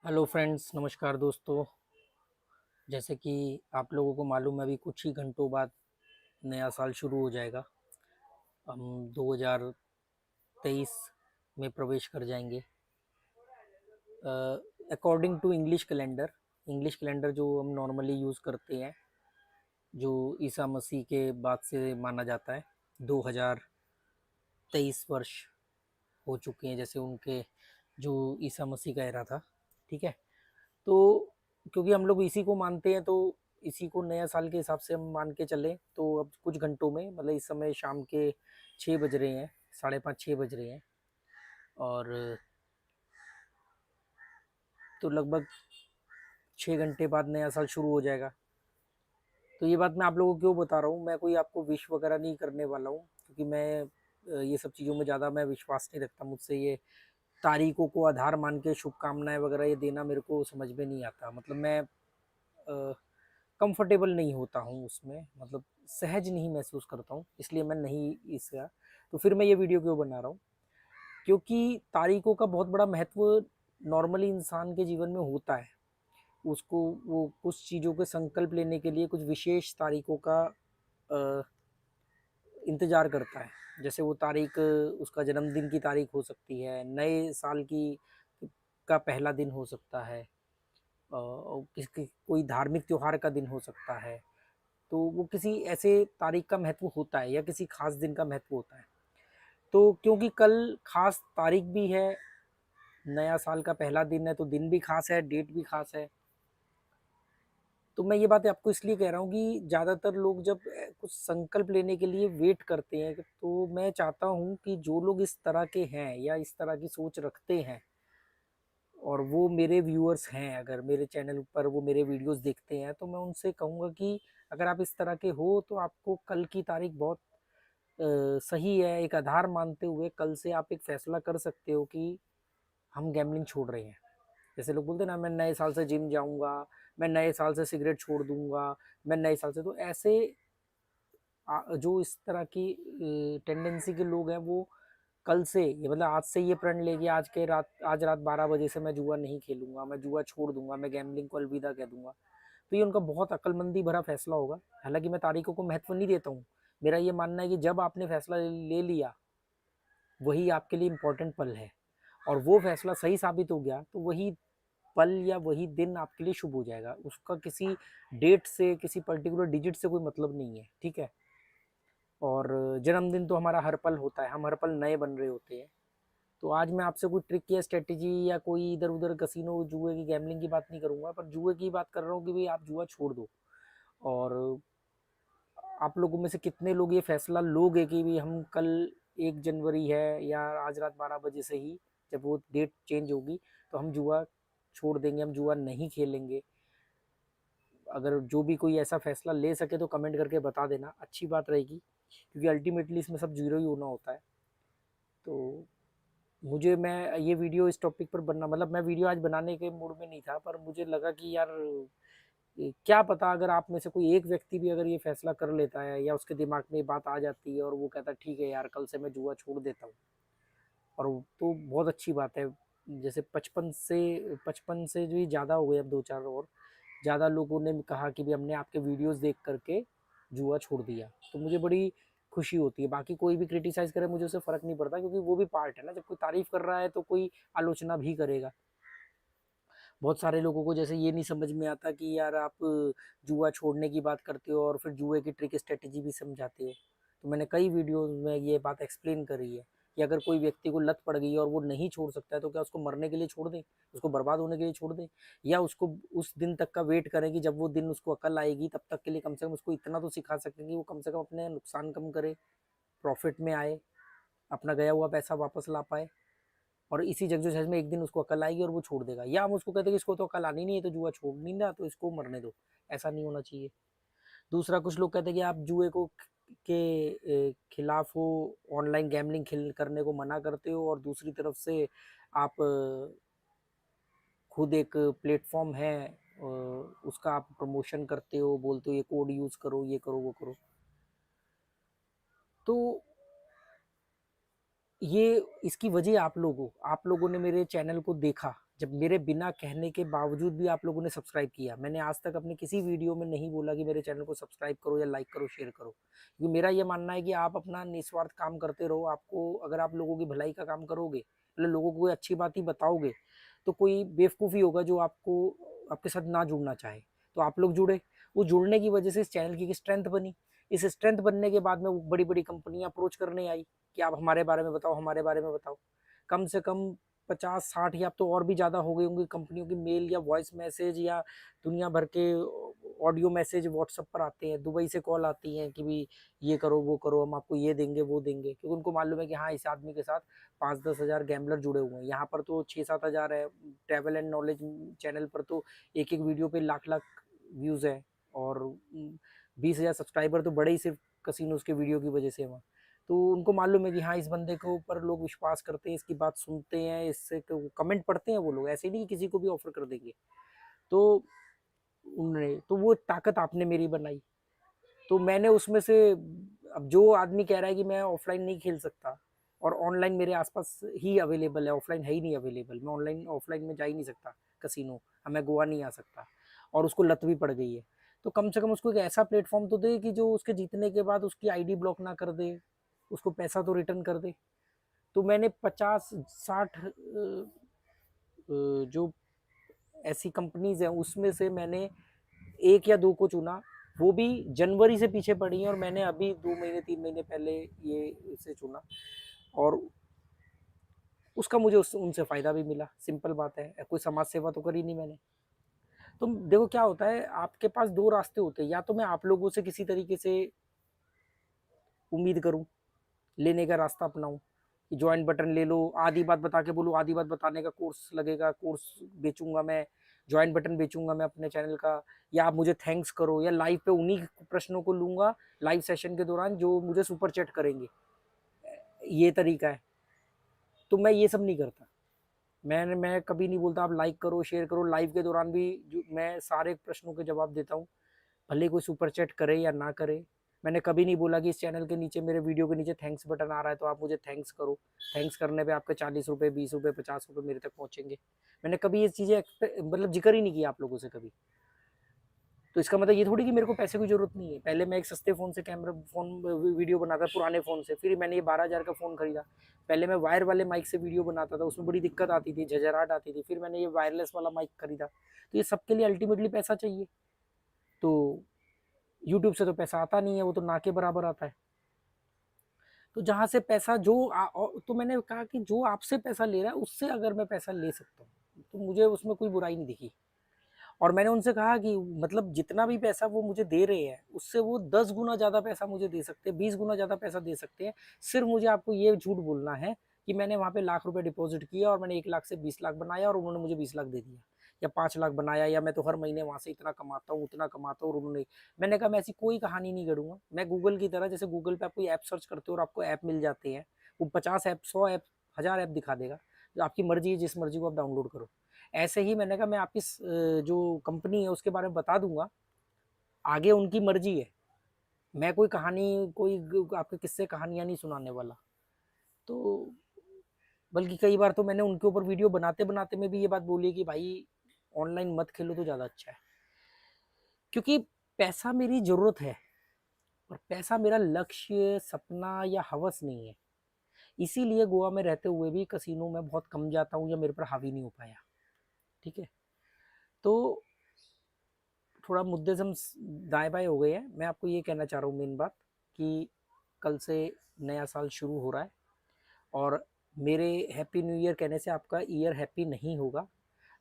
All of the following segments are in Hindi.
हेलो फ्रेंड्स, नमस्कार दोस्तों। जैसे कि आप लोगों को मालूम है, अभी कुछ ही घंटों बाद नया साल शुरू हो जाएगा। हम 2023 में प्रवेश कर जाएंगे। अकॉर्डिंग टू इंग्लिश कैलेंडर जो हम नॉर्मली यूज़ करते हैं, जो ईसा मसीह के बाद से माना जाता है। 2023 वर्ष हो चुके हैं, जैसे उनके जो ईसा मसीह का एरा था। ठीक है। तो क्योंकि हम लोग इसी को मानते हैं, तो इसी को नया साल के हिसाब से हम मान के चले। तो अब कुछ घंटों में, मतलब इस समय शाम के 6 बज रहे हैं, 5:30 6 बज रहे हैं। और तो लगभग 6 घंटे बाद नया साल शुरू हो जाएगा। तो ये बात मैं आप लोगों को क्यों बता रहा हूँ, मैं कोई आपको विश वगैरह नहीं करने वाला हूँ, क्योंकि मैं ये सब चीज़ों में ज़्यादा मैं विश्वास नहीं रखता। मुझसे ये तारीखों को आधार मान के शुभकामनाएं वगैरह ये देना मेरे को समझ में नहीं आता। मतलब मैं कंफर्टेबल नहीं होता हूँ उसमें, मतलब सहज नहीं महसूस करता हूँ, इसलिए मैं नहीं इसका। तो फिर मैं ये वीडियो क्यों बना रहा हूँ, क्योंकि तारीखों का बहुत बड़ा महत्व नॉर्मली इंसान के जीवन में होता है। उसको वो कुछ चीज़ों के संकल्प लेने के लिए कुछ विशेष तारीखों का अ, इंतज़ार करता है। जैसे वो तारीख उसका जन्मदिन की तारीख हो सकती है, नए साल की का पहला दिन हो सकता है, किसी कोई धार्मिक त्योहार का दिन हो सकता है। तो वो किसी ऐसे तारीख का महत्व होता है या किसी खास दिन का महत्व होता है। तो क्योंकि कल खास तारीख भी है, नया साल का पहला दिन है, तो दिन भी खास है, डेट भी खास है। तो मैं ये बातें आपको इसलिए कह रहा हूँ कि ज़्यादातर लोग जब कुछ संकल्प लेने के लिए वेट करते हैं, तो मैं चाहता हूँ कि जो लोग इस तरह के हैं या इस तरह की सोच रखते हैं, और वो मेरे व्यूअर्स हैं, अगर मेरे चैनल पर वो मेरे वीडियोस देखते हैं, तो मैं उनसे कहूँगा कि अगर आप इस तरह के हो, तो आपको कल की तारीख बहुत सही है। एक आधार मानते हुए कल से आप एक फैसला कर सकते हो कि हम गैम्बलिंग छोड़ रहे हैं। जैसे लोग बोलते हैं ना, मैं नए साल से जिम जाऊंगा, मैं नए साल से सिगरेट छोड़ दूंगा, मैं नए साल से, तो ऐसे जो इस तरह की टेंडेंसी के लोग हैं, वो कल से ये मतलब आज से ये प्रण लेके आज रात 12 बजे से मैं जुआ नहीं खेलूंगा, मैं जुआ छोड़ दूंगा, मैं गैम्बलिंग को अलविदा कह दूंगा। तो ये उनका बहुत अक्लमंदी भरा फैसला होगा। हालांकि मैं तारीखों को महत्व नहीं देता हूँ। मेरा ये मानना है कि जब आपने फैसला ले लिया, वही आपके लिए इम्पोर्टेंट पल है। और वो फैसला सही साबित हो गया, तो वही पल या वही दिन आपके लिए शुभ हो जाएगा। उसका किसी डेट से, किसी पर्टिकुलर डिजिट से कोई मतलब नहीं है। ठीक है। और जन्मदिन तो हमारा हर पल होता है, हम हर पल नए बन रहे होते हैं। तो आज मैं आपसे कोई ट्रिक या स्ट्रेटेजी या कोई इधर उधर कसिनो जुए की गैमलिंग की बात नहीं करूंगा, पर जुए की बात कर रहा हूँ कि भाई आप जुआ छोड़ दो। और आप लोगों में से कितने लोग ये फैसला लोगे कि भी हम कल 1 जनवरी है या आज रात 12 बजे से ही, जब वो डेट चेंज होगी, तो हम जुआ छोड़ देंगे, हम जुआ नहीं खेलेंगे। अगर जो भी कोई ऐसा फैसला ले सके तो कमेंट करके बता देना, अच्छी बात रहेगी, क्योंकि अल्टीमेटली इसमें सब जीरो ही होना होता है। तो मैं ये वीडियो इस टॉपिक पर बनना, मतलब मैं वीडियो आज बनाने के मूड में नहीं था, पर मुझे लगा कि यार क्या पता, अगर आप में से कोई एक व्यक्ति भी अगर ये फैसला कर लेता है या उसके दिमाग में ये बात आ जाती है और वो कहता है ठीक है यार, कल से मैं जुआ छोड़ देता हूँ, और तो बहुत अच्छी बात है। जैसे 55 से जो ज़्यादा हो गए, अब 2 4 और ज़्यादा लोगों ने कहा कि भी हमने आपके वीडियोस देख करके जुआ छोड़ दिया, तो मुझे बड़ी खुशी होती है। बाकी कोई भी क्रिटिसाइज़ करे, मुझे उससे फ़र्क नहीं पड़ता, क्योंकि वो भी पार्ट है ना। जब कोई तारीफ़ कर रहा है तो कोई आलोचना भी करेगा। बहुत सारे लोगों को जैसे ये नहीं समझ में आता कि यार आप जुआ छोड़ने की बात करते हो और फिर जुए की ट्रिक स्ट्रेटेजी भी समझाते हो। तो मैंने कई वीडियोस में ये बात एक्सप्लेन करी है कि अगर कोई व्यक्ति को लत पड़ गई है और वो नहीं छोड़ सकता है, तो क्या उसको मरने के लिए छोड़ दें, उसको बर्बाद होने के लिए छोड़ दें, या उसको उस दिन तक का वेट करें कि जब वो दिन उसको अकल आएगी, तब तक के लिए कम से कम उसको इतना तो सिखा सकें कि वो कम से कम अपने नुकसान कम करे, प्रॉफिट में आए, अपना गया हुआ पैसा वापस ला पाए। और इसी जगजोज में एक दिन उसको अकल आएगी और वो छोड़ देगा। या हम उसको कहते हैं कि इसको तो अकल आनी नहीं है, तो जुआ छोड़ नहीं रहा, तो इसको मरने दो। ऐसा नहीं होना चाहिए। दूसरा, कुछ लोग कहते हैं कि आप जुए को के खिलाफ हो, ऑनलाइन गैमलिंग खेल करने को मना करते हो, और दूसरी तरफ से आप खुद एक प्लेटफॉर्म है, उसका आप प्रमोशन करते हो, बोलते हो ये कोड यूज़ करो, ये करो, वो करो। तो ये इसकी वजह आप लोगों ने मेरे चैनल को देखा, जब मेरे बिना कहने के बावजूद भी आप लोगों ने सब्सक्राइब किया। मैंने आज तक अपने किसी वीडियो में नहीं बोला कि मेरे चैनल को सब्सक्राइब करो या लाइक करो, शेयर करो, क्योंकि मेरा ये मानना है कि आप अपना निस्वार्थ काम करते रहो। आपको अगर आप लोगों की भलाई का काम करोगे, मतलब लोगों को कोई अच्छी बात ही बताओगे, तो कोई बेवकूफ़ी होगा जो आपको आपके साथ ना जुड़ना चाहे। तो आप लोग जुड़े, वो जुड़ने की वजह से इस चैनल की एक स्ट्रेंथ बनी। इस स्ट्रेंथ बनने के बाद में वो बड़ी बड़ी कंपनियां अप्रोच करने आई कि आप हमारे बारे में बताओ, हमारे बारे में बताओ। कम से कम 50-60 या अब तो और भी ज़्यादा हो गई होंगी कंपनियों की मेल या वॉइस मैसेज या दुनिया भर के ऑडियो मैसेज व्हाट्सएप पर आते हैं। दुबई से कॉल आती हैं कि भी ये करो वो करो, हम आपको ये देंगे वो देंगे, क्योंकि उनको मालूम है कि हाँ इस आदमी के साथ 5-10 हज़ार गैम्बलर जुड़े हुए हैं। यहाँ पर तो 6-7 हज़ार है। ट्रैवल एंड नॉलेज चैनल पर तो एक एक वीडियो पे लाख लाख व्यूज़ है, और 20,000 सब्सक्राइबर तो बड़े ही सिर्फ कसिनोज के वीडियो की वजह से वहाँ। तो उनको मालूम है कि हाँ इस बंदे के ऊपर लोग विश्वास करते हैं, इसकी बात सुनते हैं, इससे कमेंट पढ़ते हैं वो लोग, ऐसे नहीं कि किसी को भी ऑफर कर देंगे। तो उन्होंने तो वो ताकत आपने मेरी बनाई। तो मैंने उसमें से, अब जो आदमी कह रहा है कि मैं ऑफलाइन नहीं खेल सकता और ऑनलाइन मेरे आसपास ही अवेलेबल है, ऑफलाइन है ही नहीं अवेलेबल, मैं ऑनलाइन ऑफलाइन में जा ही नहीं सकता कसिनो, मैं गोवा नहीं आ सकता, और उसको लत भी पड़ गई है, तो कम से कम उसको एक ऐसा प्लेटफॉर्म तो दे कि जो उसके जीतने के बाद उसकी आईडी ब्लॉक ना कर दे, उसको पैसा तो रिटर्न कर दे। तो मैंने 50-60 जो ऐसी कंपनीज हैं उसमें से मैंने 1 या 2 को चुना, वो भी जनवरी से पीछे पड़ी हैं, और मैंने अभी 2 महीने 3 महीने पहले ये इसे चुना, और उसका मुझे उनसे फ़ायदा भी मिला। सिंपल बात है, कोई समाज सेवा तो करी नहीं मैंने। तो देखो क्या होता है, आपके पास 2 रास्ते होते हैं, या तो मैं आप लोगों से किसी तरीके से उम्मीद करूँ, लेने का रास्ता अपनाऊँ कि ज्वाइन बटन ले लो, आधी बात बता के बोलूँ, आधी बात बताने का कोर्स लगेगा, कोर्स बेचूंगा मैं, ज्वाइन बटन बेचूंगा मैं अपने चैनल का, या आप मुझे थैंक्स करो, या लाइव पे उन्हीं प्रश्नों को लूंगा लाइव सेशन के दौरान जो मुझे सुपर चैट करेंगे, ये तरीका है। तो मैं ये सब नहीं करता। मैं कभी नहीं बोलता आप लाइक करो शेयर करो। लाइव के दौरान भी जो मैं सारे प्रश्नों के जवाब देता हूँ, भले कोई सुपर चैट करे या ना करे। मैंने कभी नहीं बोला कि इस चैनल के नीचे, मेरे वीडियो के नीचे थैंक्स बटन आ रहा है तो आप मुझे थैंक्स करो, थैंक्स करने पे आपके 40 रुपये 20 रुपये 50 रुपये मेरे तक पहुंचेंगे। मैंने कभी ये चीज़ें मतलब जिक्र ही नहीं किया आप लोगों से कभी। तो इसका मतलब ये थोड़ी कि मेरे को पैसे की जरूरत नहीं है। पहले मैं एक सस्ते फ़ोन से कैमरा फ़ोन वीडियो बनाता पुराने फ़ोन से, फिर मैंने ये 12,000 का फ़ोन खरीदा। पहले मैं वायर वाले माइक से वीडियो बनाता था, उसमें बड़ी दिक्कत आती थी, झंझराहट आती थी, फिर मैंने ये वायरलेस वाला माइक खरीदा। तो ये सबके लिए अल्टीमेटली पैसा चाहिए। तो यूट्यूब से तो पैसा आता नहीं है, वो तो ना के बराबर आता है। तो जहाँ से पैसा तो मैंने कहा कि जो आपसे पैसा ले रहा है उससे अगर मैं पैसा ले सकता हूँ तो मुझे उसमें कोई बुराई नहीं दिखी। और मैंने उनसे कहा कि मतलब जितना भी पैसा वो मुझे दे रहे हैं उससे वो 10 गुना ज़्यादा पैसा मुझे दे सकते हैं, 20 गुना ज़्यादा पैसा दे सकते हैं। सिर्फ मुझे आपको ये झूठ बोलना है कि मैंने वहाँ पे लाख रुपए डिपॉजिट किया और मैंने 1 लाख से 20 लाख बनाया और उन्होंने मुझे 20 लाख दे दिया, या 5 लाख बनाया, या मैं तो हर महीने वहाँ से इतना कमाता हूँ उतना कमाता हूँ और उन्होंने। मैंने कहा मैं ऐसी कोई कहानी नहीं गढ़ूंगा। मैं गूगल की तरह, जैसे गूगल पे आप कोई ऐप सर्च करते हो और आपको ऐप मिल जाते हैं, वो 50 ऐप 100 ऐप 1000 ऐप दिखा देगा, जो आपकी मर्जी है जिस मर्जी को आप डाउनलोड करो। ऐसे ही मैंने कहा मैं आपकी जो कंपनी है उसके बारे में बता दूंगा, आगे उनकी मर्जी है। मैं कोई कहानी, कोई आपके किस्से कहानियां नहीं सुनाने वाला। तो बल्कि कई बार तो मैंने उनके ऊपर वीडियो बनाते बनाते में भी ये बात बोली कि भाई ऑनलाइन मत खेलो तो ज़्यादा अच्छा है, क्योंकि पैसा मेरी ज़रूरत है और पैसा मेरा लक्ष्य सपना या हवस नहीं है। इसीलिए गोवा में रहते हुए भी कसिनो में बहुत कम जाता हूँ या मेरे पर हावी नहीं हो पाया। ठीक है, तो थोड़ा मुद्दे से हम दाएं बाएं हो गए हैं। मैं आपको ये कहना चाह रहा हूँ मेन बात कि कल से नया साल शुरू हो रहा है, और मेरे हैप्पी न्यू ईयर कहने से आपका ईयर हैप्पी नहीं होगा।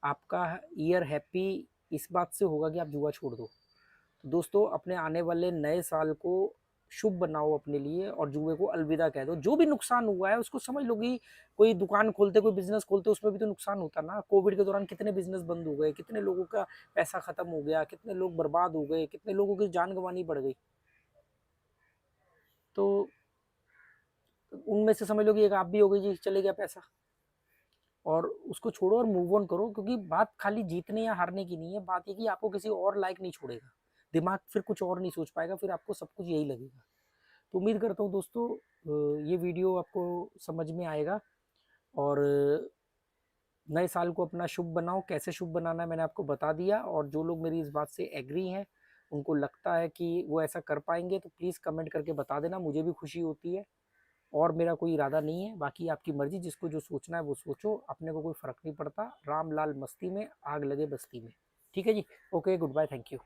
आपका ईयर हैप्पी इस बात से होगा कि आप जुआ छोड़ दो। तो दोस्तों अपने आने वाले नए साल को शुभ बनाओ अपने लिए और जुए को अलविदा कह दो। जो भी नुकसान हुआ है उसको समझ लो कि कोई दुकान खोलते, कोई बिजनेस खोलते, उसमें भी तो नुकसान होता ना। कोविड के दौरान कितने बिजनेस बंद हो गए, कितने लोगों का पैसा खत्म हो गया, कितने लोग बर्बाद हो गए, कितने लोगों की जान गंवानी पड़ गई। तो उनमें से समझ लो कि एक आप भी हो गई जी, चले गया पैसा, और उसको छोड़ो और मूव ऑन करो। क्योंकि बात खाली जीतने या हारने की नहीं है, बात ये कि आपको किसी और लायक नहीं छोड़ेगा, दिमाग फिर कुछ और नहीं सोच पाएगा, फिर आपको सब कुछ यही लगेगा। तो उम्मीद करता हूँ दोस्तों ये वीडियो आपको समझ में आएगा, और नए साल को अपना शुभ बनाओ। कैसे शुभ बनाना है मैंने आपको बता दिया, और जो लोग मेरी इस बात से एग्री हैं, उनको लगता है कि वो ऐसा कर पाएंगे, तो प्लीज़ कमेंट करके बता देना, मुझे भी खुशी होती है। और मेरा कोई इरादा नहीं है, बाकी आपकी मर्जी, जिसको जो सोचना है वो सोचो, अपने को कोई फ़र्क नहीं पड़ता। राम लाल मस्ती में, आग लगे बस्ती में। ठीक है जी, okay, goodbye, thank you.